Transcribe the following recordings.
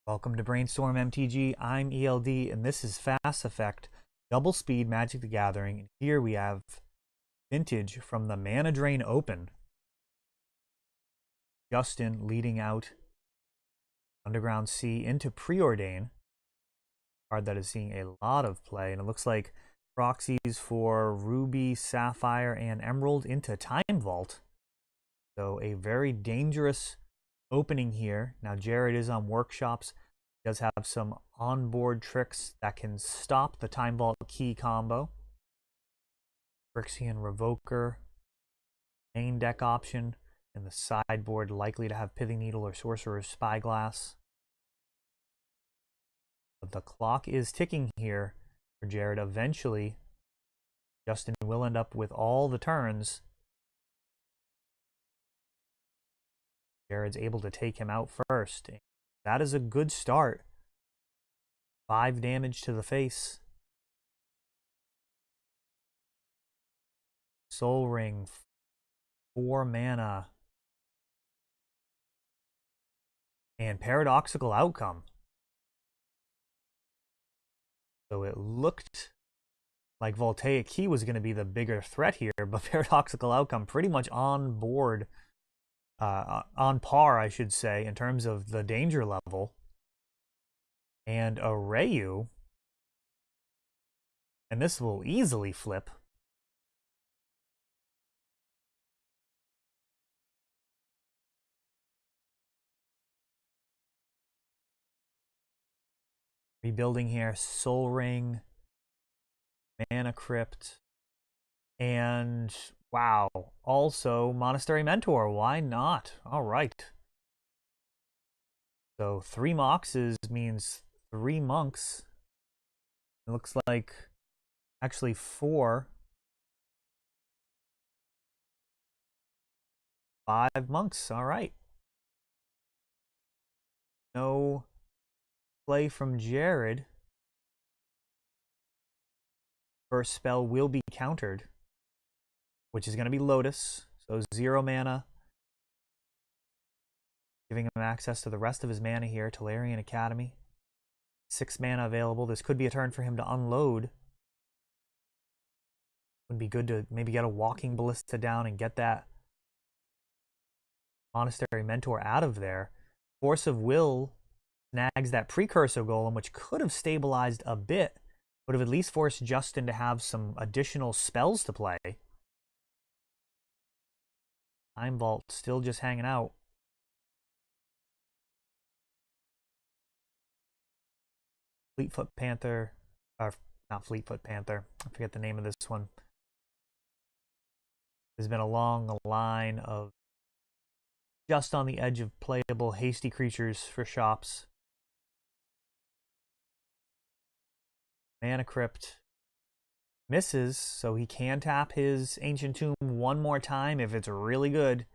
Welcome to Brainstorm MTG. I'm ELD, and this is Fast Effect Double Speed Magic the Gathering. And here we have Vintage from the Mana Drain Open. Justin leading out Underground Sea into Preordain. Card that is seeing a lot of play, and it looks like proxies for Ruby, Sapphire, and Emerald into Time Vault. So a very dangerous opening here. Now Jared is on workshops. He does have some onboard tricks that can stop the Time Vault key combo. Phyrexian Revoker, main deck option, and the sideboard likely to have Pithing Needle or Sorcerer's Spyglass. But the clock is ticking here for Jared. Eventually, Justin will end up with all the turns. Jared's able to take him out first. That is a good start. 5 damage to the face. Soul Ring, 4 mana. And Paradoxical Outcome. So it looked like Voltaic Key was going to be the bigger threat here, but Paradoxical Outcome pretty much on board. On par, I should say, in terms of the danger level. And Arayu, and this will easily flip. Rebuilding here, Soul Ring, Mana Crypt, and wow, also Monastery Mentor. Why not? All right. So 3 Moxes means 3 monks. It looks like actually 4. 5 monks. All right. No play from Jared. First spell will be countered, which is going to be Lotus. So 0 mana. Giving him access to the rest of his mana here. Tolarian Academy. 6 mana available. This could be a turn for him to unload. Would be good to maybe get a Walking Ballista down and get that Monastery Mentor out of there. Force of Will snags that Precursor Golem, which could have stabilized a bit. Would have at least forced Justin to have some additional spells to play. Time Vault still just hanging out. Fleetfoot Panther, or not Fleetfoot Panther, I forget the name of this one. There's been a long line of just on the edge of playable hasty creatures for shops. Mana Crypt misses, so he can tap his Ancient Tomb one more time if it's really good.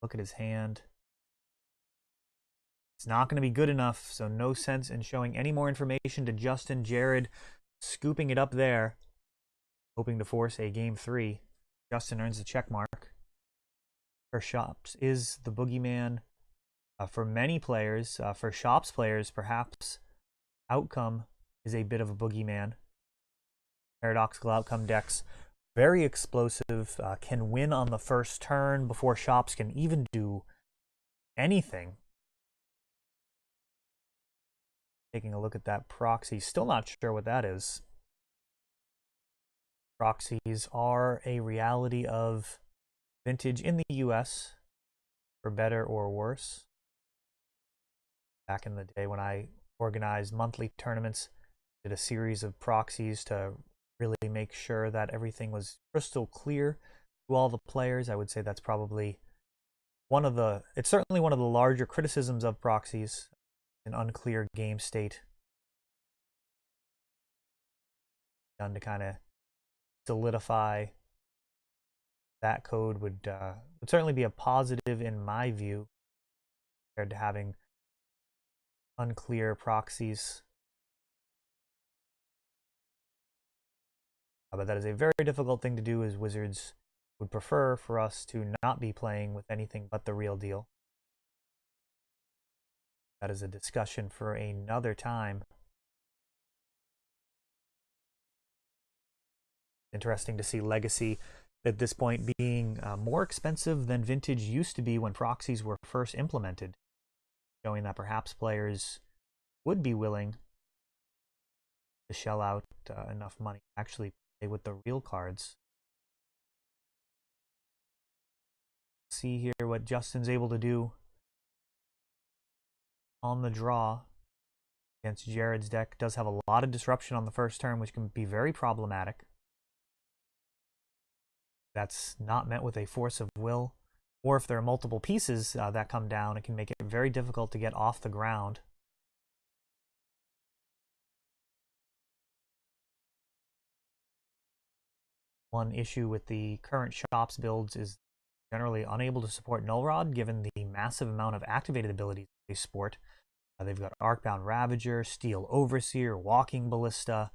Look at his hand. It's not going to be good enough, so no sense in showing any more information to Justin. Jared scooping it up there, hoping to force a game 3. Justin earns the check mark. For shops is the boogeyman. For many players, for shops players, perhaps Outcome is a bit of a boogeyman. Paradoxical Outcome decks, very explosive, can win on the first turn before shops can even do anything. Taking a look at that proxy, still not sure what that is. Proxies are a reality of Vintage in the US, for better or worse. Back in the day when I organized monthly tournaments, did a series of proxies to really make sure that everything was crystal clear to all the players. I would say that's probably it's certainly one of the larger criticisms of proxies, an unclear game state. Done to kind of solidify that code would certainly be a positive in my view compared to having unclear proxies. But that is a very difficult thing to do, as Wizards would prefer for us to not be playing with anything but the real deal. That is a discussion for another time. Interesting to see Legacy at this point being more expensive than Vintage used to be when proxies were first implemented, showing that perhaps players would be willing to shell out enough money to actually play with the real cards. See here what Justin's able to do on the draw against Jared's deck. Does have a lot of disruption on the first turn, which can be very problematic. That's not met with a force of will, or if there are multiple pieces that come down, it can make it very difficult to get off the ground. One issue with the current Shops builds is generally unable to support Null Rod, given the massive amount of activated abilities they sport. They've got Arcbound Ravager, Steel Overseer, Walking Ballista.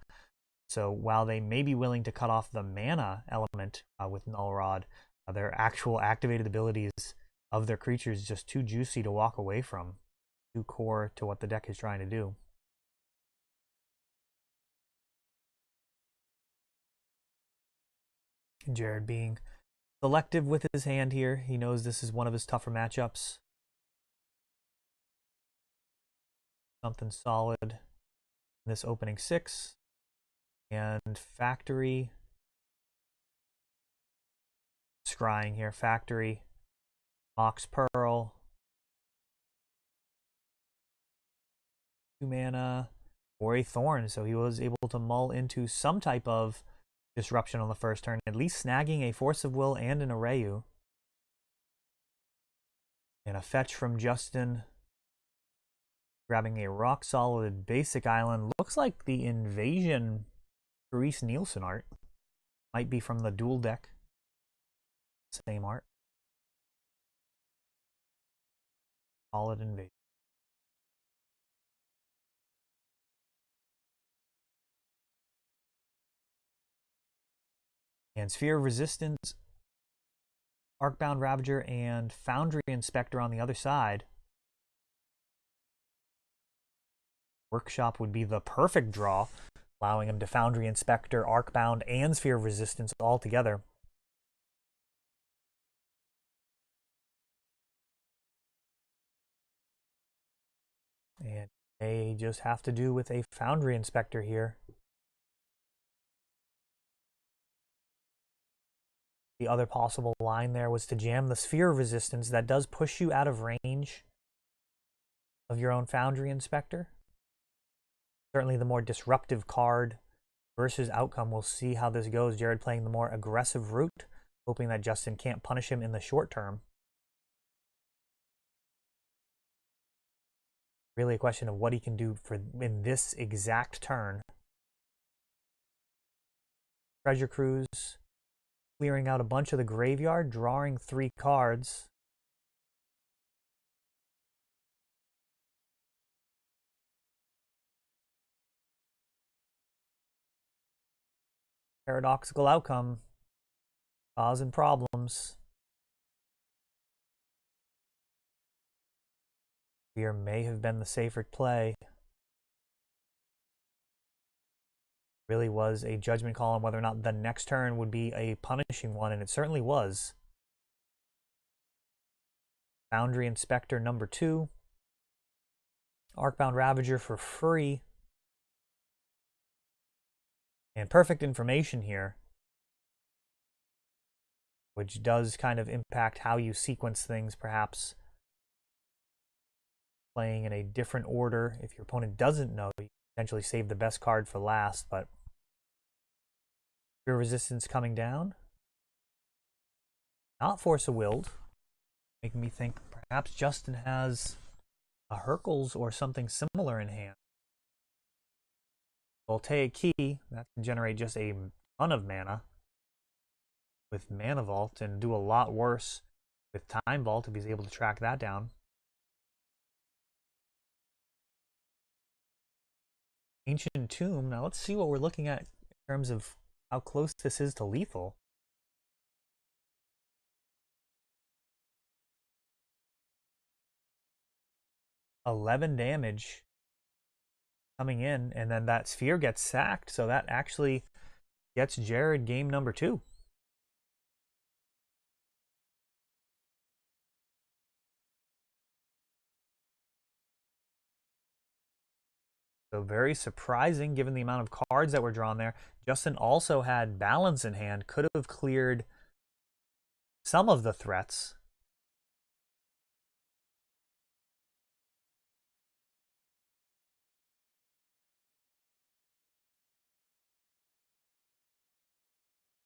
So while they may be willing to cut off the mana element with Null Rod, their actual activated abilities of their creatures just too juicy to walk away from, too core to what the deck is trying to do. Jared being selective with his hand here. He knows this is one of his tougher matchups. Something solid in this opening 6. And Factory. Scrying here. Factory. Mox Pearl. 2 mana. Or a Thorn. So he was able to mull into some type of disruption on the first turn, at least snagging a Force of Will and an Arayu. And a fetch from Justin. Grabbing a rock solid basic island. Looks like the Invasion Therese Nielsen art. Might be from the dual deck. Same art. Solid Invasion. And Sphere of Resistance, Arcbound Ravager, and Foundry Inspector on the other side. Workshop would be the perfect draw, allowing him to Foundry Inspector, Arcbound, and Sphere of Resistance all together. And they just have to do with a Foundry Inspector here. The other possible line there was to jam the Sphere of Resistance. That does push you out of range of your own Foundry Inspector. Certainly the more disruptive card versus outcome. We'll see how this goes. Jared playing the more aggressive route, hoping that Justin can't punish him in the short term. Really a question of what he can do in this exact turn. Treasure Cruise, clearing out a bunch of the graveyard, drawing 3 cards. Paradoxical outcome, causing problems. Fear may have been the safer play. Really was a judgment call on whether or not the next turn would be a punishing one, and it certainly was. Foundry Inspector number 2. Arcbound Ravager for free. And perfect information here, which does kind of impact how you sequence things, perhaps playing in a different order. If your opponent doesn't know, you potentially save the best card for last, but your resistance coming down. Not Force of Willed, making me think perhaps Justin has a Hercules or something similar in hand. Voltaic Key, that can generate just a ton of mana with Mana Vault and do a lot worse with Time Vault if he's able to track that down. Ancient Tomb. Now let's see what we're looking at in terms of how close this is to lethal. $11 damage coming in, and then that sphere gets sacked, so that actually gets Jared game number 2. So very surprising given the amount of cards that were drawn there. Justin also had balance in hand, could have cleared some of the threats.